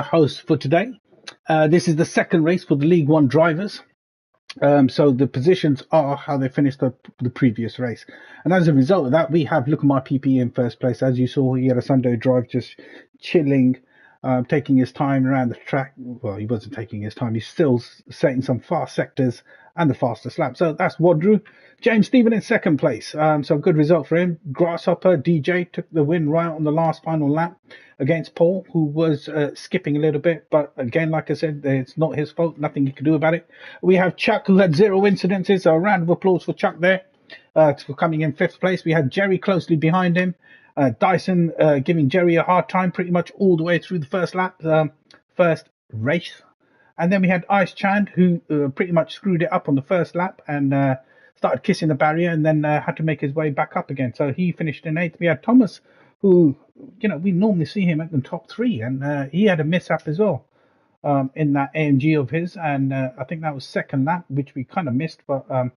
host for today. This is the second race for the League One drivers. So the positions are how they finished the previous race. And as a result of that, we have Look at My PP in first place. As you saw, he had a Sunday drive just chilling, taking his time around the track. Well, he wasn't taking his time. He's still setting some fast sectors and the fastest lap. So that's Wadru. James Stephen in second place. So good result for him. Grasshopper DJ took the win right on the last final lap against Paul, who was skipping a little bit. But again, like I said, it's not his fault. Nothing he can do about it. We have Chuck, who had 0 incidences. So a round of applause for Chuck there for coming in fifth place. We had Jerry closely behind him. Dyson giving Jerry a hard time pretty much all the way through the first lap, first race. And then we had Ice Chand, who pretty much screwed it up on the first lap and started kissing the barrier and then had to make his way back up again. So he finished in 8th. We had Thomas, who, we normally see him at the top 3, and he had a mishap as well in that AMG of his. And I think that was second lap, which we kind of missed, but I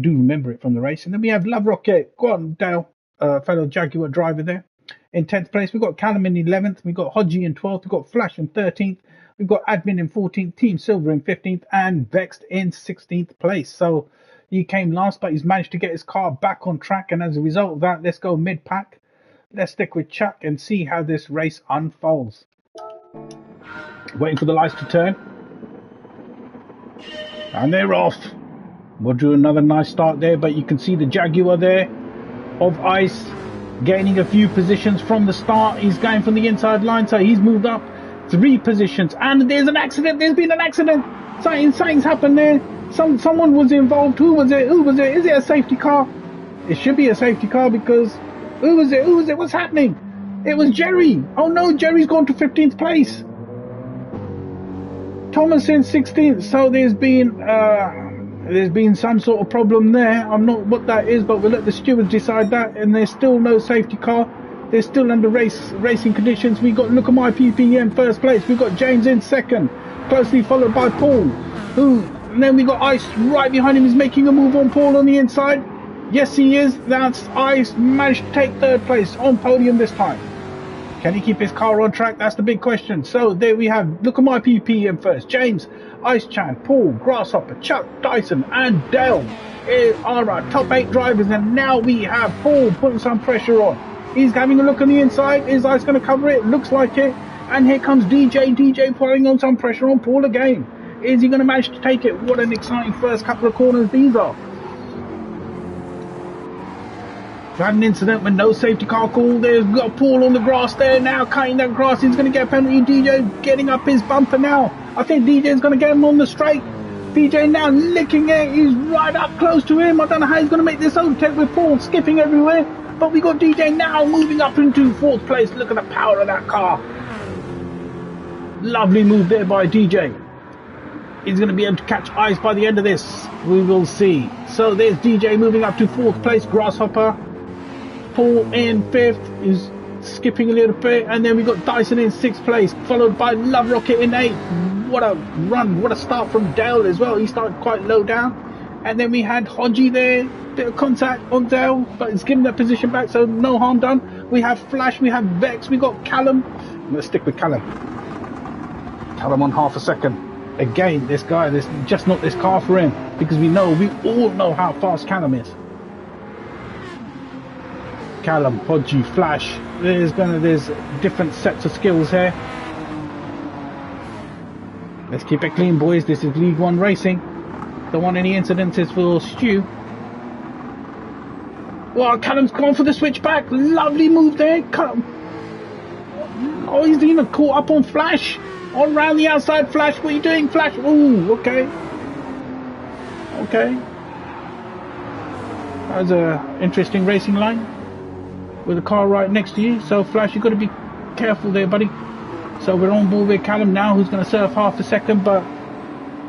do remember it from the race. And then we have Love Rocket, go on, Dale, fellow Jaguar driver there. In 10th place, we've got Callum in 11th. We've got Hodgie in 12th. We've got Flash in 13th. We've got Admin in 14th, Team Silver in 15th, and Vexed in 16th place. So he came last, but he's managed to get his car back on track. And as a result of that, let's go mid-pack. Let's stick with Chuck and see how this race unfolds. Waiting for the lights to turn. And they're off. We'll do another nice start there, but you can see the Jaguar there of Ice gaining a few positions from the start. He's going from the inside line, so he's moved up 3 positions. And there's an accident. There's been an accident. Something's happened there. Someone was involved. Who was it? Is it a safety car? It should be a safety car because who was it? What's happening? It was Jerry. Oh no, Jerry's gone to 15th place. Thomas in 16th. So there's been some sort of problem there. I'm not what that is, but we'll let the stewards decide that. And there's still no safety car. They're still under racing conditions. We got Look at My PP in first place. We got James in second, closely followed by Paul, and then we got Ice right behind him. He's making a move on Paul on the inside. Yes, he is. That's Ice managed to take third place on podium this time. Can he keep his car on track? That's the big question. So there we have Look at My PP in first. James, Ice Chan, Paul, Grasshopper, Chuck, Dyson, and Dale are our top 8 drivers. And now we have Paul putting some pressure on. He's having a look on the inside. Is Ice going to cover it? Looks like it. And here comes DJ. DJ putting on some pressure on Paul again. Is he going to manage to take it? What an exciting first couple of corners these are. We've had an incident with no safety car call. There's got Paul on the grass there now, cutting that grass. He's going to get a penalty. DJ getting up his bumper now. I think DJ's going to get him on the straight. DJ now licking it. He's right up close to him. I don't know how he's going to make this overtake with Paul skipping everywhere. But we got DJ now moving up into 4th place. Look at the power of that car. Lovely move there by DJ. He's going to be able to catch Ice by the end of this. We will see. So there's DJ moving up to 4th place. Grasshopper. Paul in 5th. He's skipping a little bit. And then we got Dyson in 6th place. Followed by Love Rocket in 8th. What a run. What a start from Dale as well. He started quite low down. And then we had Hodgie there. Bit of contact on Dale. But it's given that position back. So no harm done. We have Flash. We have Vex. We got Callum. I'm going to stick with Callum. Callum on half a second. Again, this guy, this just not this car for him, because we all know how fast Callum is. Callum, Hodgie, Flash. There's different sets of skills here. Let's keep it clean, boys. This is League One racing. Don't want any incidences for Stu. Well, Callum's gone for the switchback. Lovely move there. Callum. Oh, he's even caught up on Flash. On round the outside, Flash. What are you doing, Flash? Ooh, okay. Okay. That was a interesting racing line with a car right next to you. So, Flash, you've got to be careful there, buddy. So, we're on board with Callum now, who's going to surf half a second, but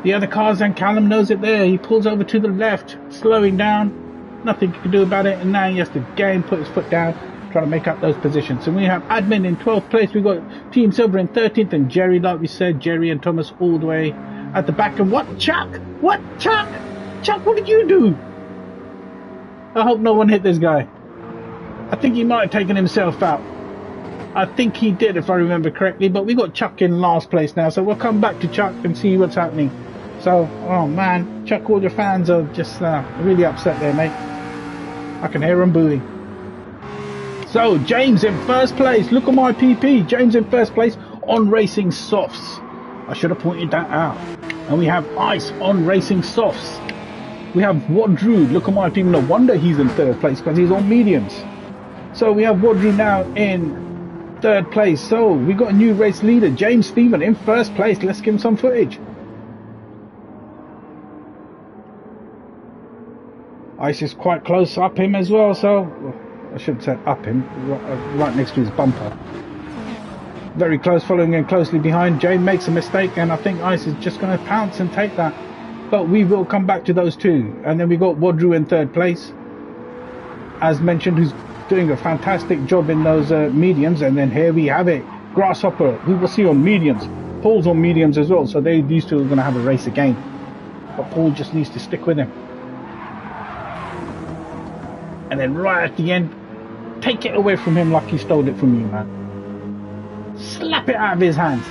the other cars, and Callum knows it there. He pulls over to the left, slowing down. Nothing he can do about it, and now he has to again put his foot down, trying to make up those positions. So we have Admin in 12th place. We've got Team Silver in 13th, and Jerry, like we said, Jerry and Thomas all the way at the back. And what, Chuck? What, Chuck? Chuck, what did you do? I hope no one hit this guy. I think he might have taken himself out. I think he did, if I remember correctly, but we got Chuck in last place now, so we'll come back to Chuck and see what's happening. So, oh man, Chuck, all your fans are just really upset there, mate. I can hear them booing. So, James in first place. Look at my PP. James in first place on Racing Softs. I should have pointed that out. And we have Ice on Racing Softs. We have Wadru. Look at my PP. No wonder he's in third place, because he's on mediums. So we have Wadru now in third place. So we got a new race leader, James Stephen, in first place. Let's give him some footage. Ice is quite close up him as well, so I should have said up him, right next to his bumper. Very close, following him closely behind. James makes a mistake, and I think Ice is just going to pounce and take that. But we will come back to those two. And then we got Wadru in third place, as mentioned, who's doing a fantastic job in those mediums. And then here we have it, Grasshopper, who we'll see on mediums. Paul's on mediums as well, so these two are going to have a race again. But Paul just needs to stick with him. And then right at the end, take it away from him like he stole it from you, man. Slap it out of his hands.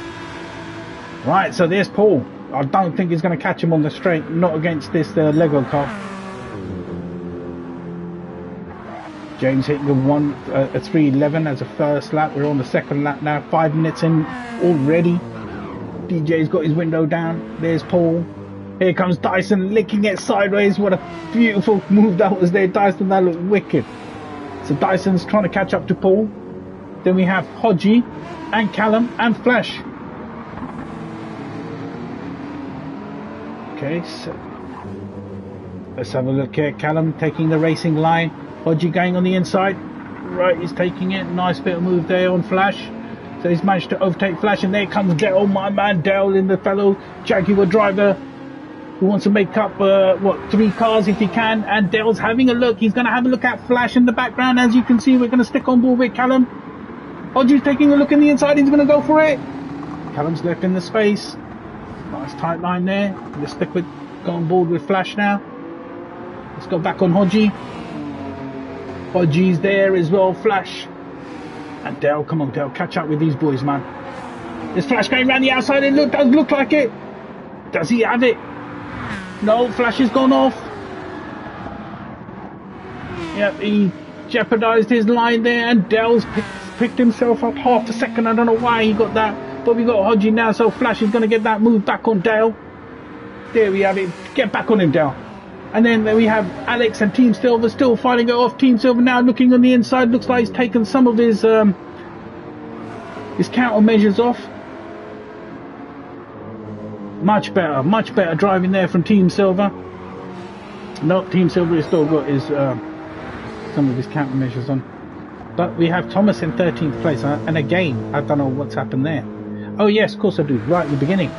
Right, so there's Paul. I don't think he's going to catch him on the straight, not against this Lego car. James hitting a 3:11 as a first lap. We're on the second lap now, 5 minutes in already. DJ's got his window down. There's Paul. Here comes Dyson, licking it sideways. What a beautiful move that was there, Dyson. That looked wicked. So Dyson's trying to catch up to Paul. Then we have Hodgie and Callum and Flash. Okay, so let's have a look here. Callum taking the racing line. Hodgie going on the inside. Right, he's taking it. Nice bit of move there on Flash. So he's managed to overtake Flash, and there comes Dale, my man Dale, in the fellow Jaguar driver, who wants to make up, 3 cars if he can. And Dale's having a look. He's going to have a look at Flash in the background. As you can see, we're going to stick on board with Callum. Hodgie's taking a look in the inside. He's going to go for it. Callum's left in the space. Nice tight line there. Let's go on board with Flash now. Let's go back on Hodgie. Hodgie's there as well. Flash. And Dale, come on Dale, catch up with these boys, man. Is Flash going around the outside? It does look like it. Does he have it? No, Flash has gone off. Yep, he jeopardized his line there, and Dale's picked himself up half a second. I don't know why he got that, but we got Hodgie now, so Flash is going to get that move back on Dale. There we have it. Get back on him, Dale. And then we have Alex and Team Silver still fighting it off. Team Silver now looking on the inside. Looks like he's taken some of his countermeasures off. Much better driving there from Team Silver. No, Team Silver has still got his some of his countermeasures on. But we have Thomas in 13th place, and again, I don't know what's happened there. Oh yes, of course I do, right at the beginning.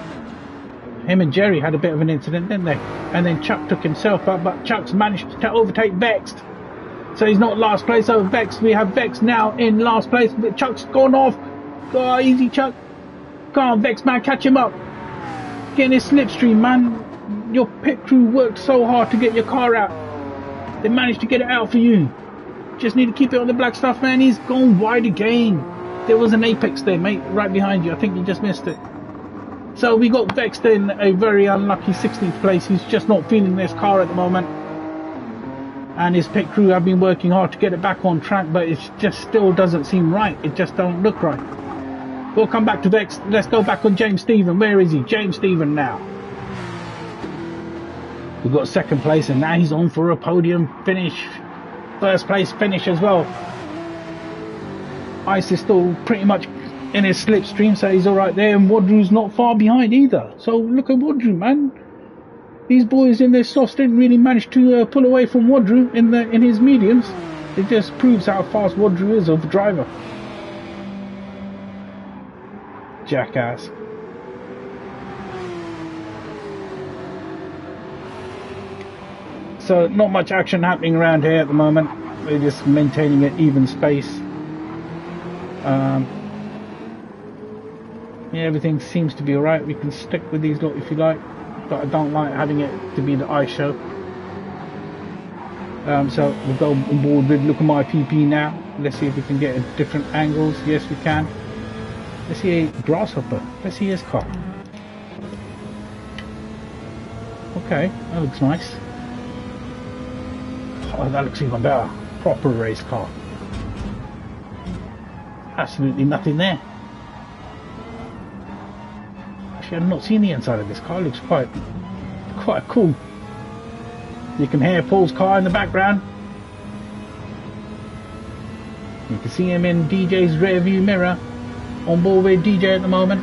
Him and Jerry had a bit of an incident, didn't they? And then Chuck took himself up, but Chuck's managed to overtake Vexed. So he's not last place over Vexed. We have Vexed now in last place, but Chuck's gone off. Oh, easy Chuck. Come on, Vexed man, catch him up. Get in his slipstream, man. Your pit crew worked so hard to get your car out. They managed to get it out for you. Just need to keep it on the black stuff, man. He's gone wide again. There was an apex there, mate, right behind you. I think you just missed it. So we got Vexed in a very unlucky 16th place. He's just not feeling this car at the moment. And his pit crew have been working hard to get it back on track, but it just still doesn't seem right. It just don't look right. We'll come back to Vexed. Let's go back on James Stephen. Where is he? James Stephen now. We've got second place, and now he's on for a podium finish. First place finish as well. Ice is still pretty much in his slipstream, so he's alright there, and Wadru's not far behind either. So look at Wadru, man. These boys in their softs didn't really manage to pull away from Wadru in his mediums. It just proves how fast Wadru is of a driver. Jackass. So not much action happening around here at the moment. We're just maintaining an even space. Yeah, everything seems to be alright. We can stick with these lot if you like, but I don't like having it to be the ice show. So we'll go on board with Look at My PP now. Let's see if we can get different angles. Yes, we can. Let's see a Grasshopper. Let's see his car. Okay, that looks nice. Oh, that looks even better. Proper race car. Absolutely nothing there. Actually, I've not seen the inside of this car. It looks quite cool. You can hear Paul's car in the background. You can see him in DJ's rear view mirror. On board with DJ at the moment.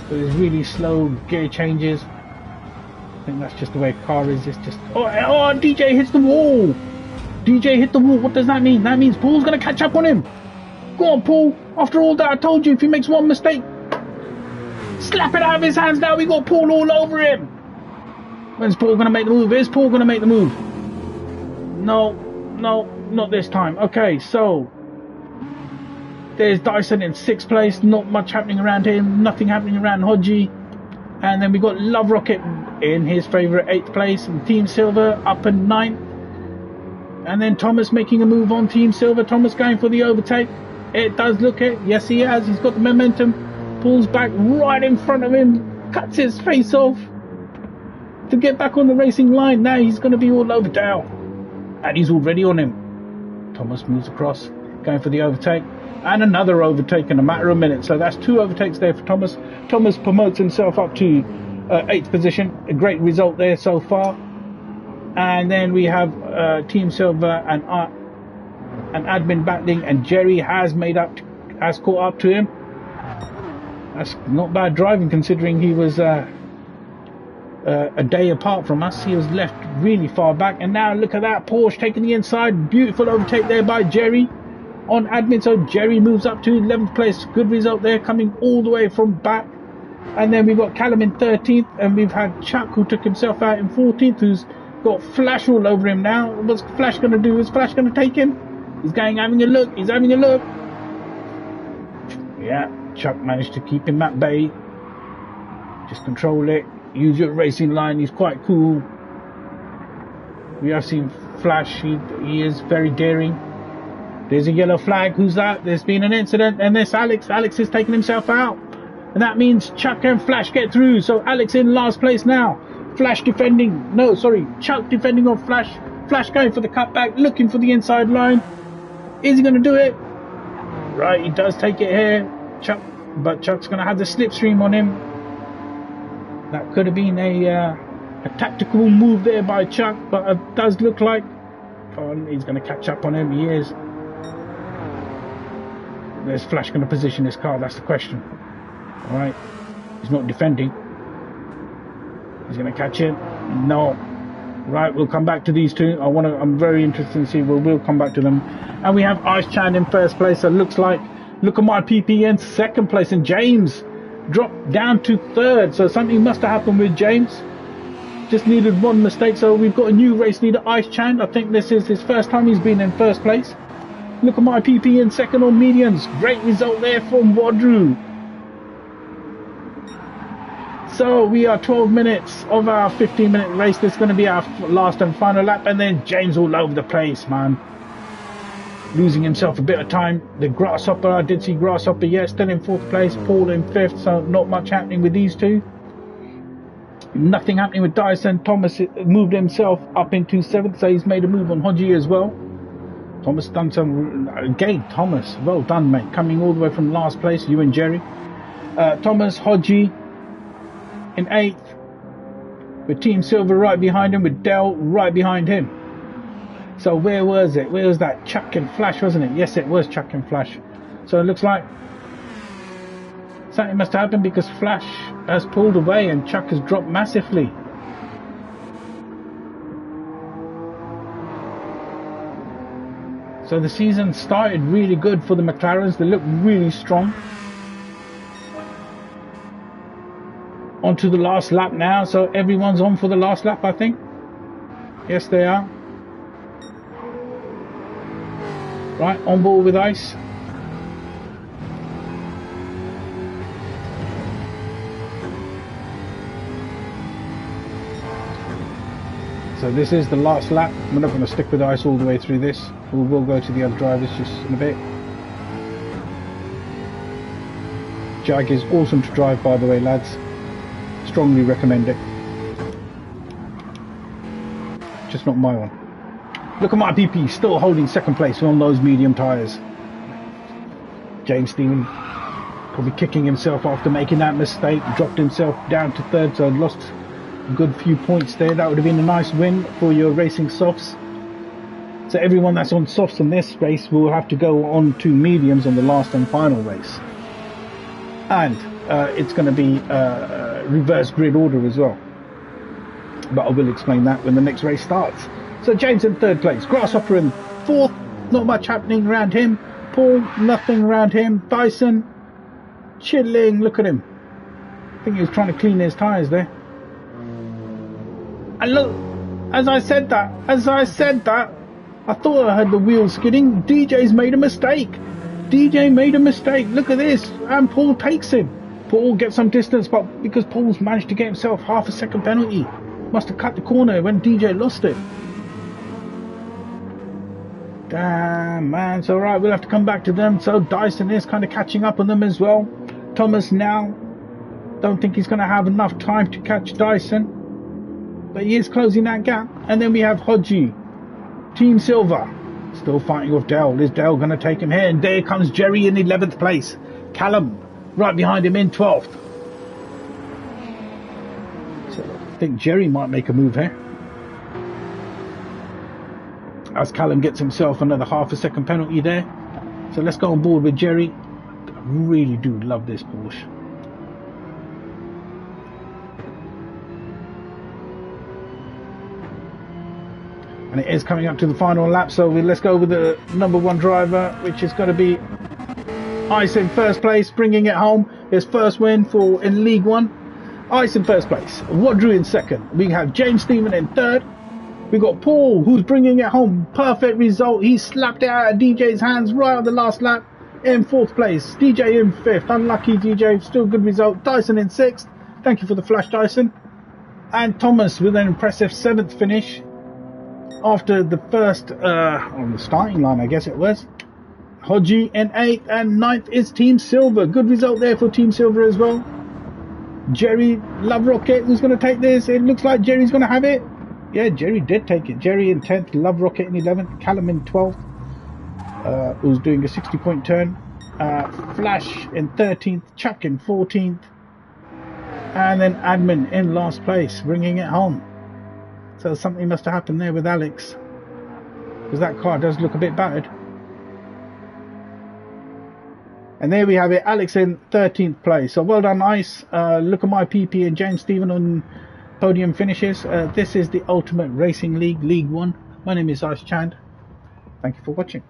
So there's really slow gear changes. I think that's just the way a car is. It's just oh, DJ hits the wall. DJ hit the wall. What does that mean? That means Paul's gonna catch up on him. Go on, Paul. After all that, I told you, if he makes one mistake, slap it out of his hands. Now we got Paul all over him. When's Paul gonna make the move? Is Paul gonna make the move? No, not this time. Okay, so there's Dyson in 6th place. Not much happening around him. Nothing happening around Hodgie. And then we got Love Rocket in his favourite 8th place. And Team Silver up in 9th. And then Thomas making a move on Team Silver. Thomas going for the overtake. It does look it. Yes, he has. He's got the momentum. Pulls back right in front of him. Cuts his face off to get back on the racing line. Now he's going to be all over Dale. And he's already on him. Thomas moves across, going for the overtake. And another overtake in a matter of minutes. So that's 2 overtakes there for Thomas. Thomas promotes himself up to 8th position. A great result there so far. And then we have Team Silver and Admin battling. And Jerry has caught up to him. That's not bad driving considering he was a day apart from us. He was left really far back, and now look at that, Porsche taking the inside. Beautiful overtake there by Jerry on Admin. So Jerry moves up to 11th place. Good result there, coming all the way from back. And then we've got Callum in 13th, and we've had Chuck, who took himself out in 14th, who's got Flash all over him now. What's Flash going to do? Is Flash going to take him? He's having a look. He's having a look. Yeah, Chuck managed to keep him at bay. Just control it. Use your racing line. He's quite cool. We have seen Flash. He is very daring. There's a yellow flag. Who's that? There's been an incident, and there's Alex. Alex is taking himself out, and that means Chuck and Flash get through. So Alex in last place now. Flash defending. No, sorry, Chuck defending on Flash. Flash going for the cutback, looking for the inside line. Is he going to do it? Right, he does take it here, Chuck. But Chuck's going to have the slipstream on him. That could have been a tactical move there by Chuck, but it does look like he's going to catch up on him. He is. There's Flash going to position his car? That's the question. All right, he's not defending. He's going to catch it. No. Right, we'll come back to these two. I'm very interested to see. We'll come back to them. And we have Ice Chan in 1st place. So it looks like look at my PP in 2nd place, and James dropped down to 3rd. So something must have happened with James. Just needed one mistake. So we've got a new race leader, Ice Chan. I think this is his first time he's been in 1st place. Look at my PP in 2nd on mediums. Great result there from Wadru. So we are 12 minutes of our 15-minute race. This is going to be our last and final lap. And then James all over the place, man. Losing himself a bit of time. The Grasshopper, I did see Grasshopper, yeah, still in 4th place. Paul in 5th, so not much happening with these two. Nothing happening with Dyson. Thomas moved himself up into 7th, so he's made a move on Hodgie as well. Thomas done some... Again, Thomas, well done, mate. Coming all the way from last place, you and Jerry. Thomas, Hodgie in 8th. With Team Silver right behind him, with Dell right behind him. So where was it? Where was that? Chuck and Flash, wasn't it? Yes, it was Chuck and Flash. So it looks like something must have happened because Flash has pulled away and Chuck has dropped massively. So the season started really good for the McLarens. They look really strong. On to the last lap now. So everyone's on for the last lap, I think. Yes, they are. Right, on board with Ice. So So this is the last lap. We're not going to stick with ice all the way through this. We will go to the other drivers just in a bit. Jag is awesome to drive, by the way, lads. Strongly recommend it. Just not my one. Look at my PP, still holding second place on those medium tyres. James Stephen probably kicking himself after making that mistake. Dropped himself down to third, so lost a good few points there. That would have been a nice win for your racing softs. So everyone that's on softs in this race will have to go on to mediums on the last and final race. And it's going to be reverse grid order as well. But I will explain that when the next race starts. So James in third place, Grasshopper in fourth, not much happening around him. Paul, nothing around him. Dyson, chilling, look at him. I think he was trying to clean his tyres there. And look, as I said that, I thought I heard the wheels skidding. DJ's made a mistake. DJ made a mistake, look at this, and Paul takes him. Paul gets some distance, but because Paul's managed to get himself half a second penalty, must have cut the corner when DJ lost it. Damn, man, it's alright, we'll have to come back to them. So Dyson is kind of catching up on them as well. Thomas now, don't think he's going to have enough time to catch Dyson, but he is closing that gap. And then we have Hodgie, Team Silver, still fighting with Dell. Is Dell going to take him here? And there comes Jerry in 11th place. Callum right behind him in 12th. So I think Jerry might make a move here, as Callum gets himself another half a second penalty there. So let's go on board with Jerry. I really do love this Porsche. And it is coming up to the final lap, so let's go with the number one driver, which is going to be Ice in first place, bringing it home. His first win in League One. Ice in first place. Wadru in second. We have James Stephen in third. We got Paul, who's bringing it home. Perfect result. He slapped it out of DJ's hands right on the last lap in fourth place. DJ in fifth. Unlucky DJ. Still good result. Dyson in sixth. Thank you for the flash, Dyson. And Thomas with an impressive seventh finish after the first on the starting line, I guess it was. Hodgie in eighth, and ninth is Team Silver. Good result there for Team Silver as well. Jerry Love Rocket, who's going to take this? It looks like Jerry's going to have it. Yeah, Jerry did take it. Jerry in 10th, Love Rocket in 11th, Callum in 12th, who's doing a 60-point turn. Flash in 13th, Chuck in 14th, and then Admin in last place, bringing it home. So something must have happened there with Alex, because that car does look a bit battered. And there we have it, Alex in 13th place. So well done, Ice. Look at my PP and James Stephen on podium finishes. This is the Ultimate Racing League, League One. My name is Ice Chand. Thank you for watching.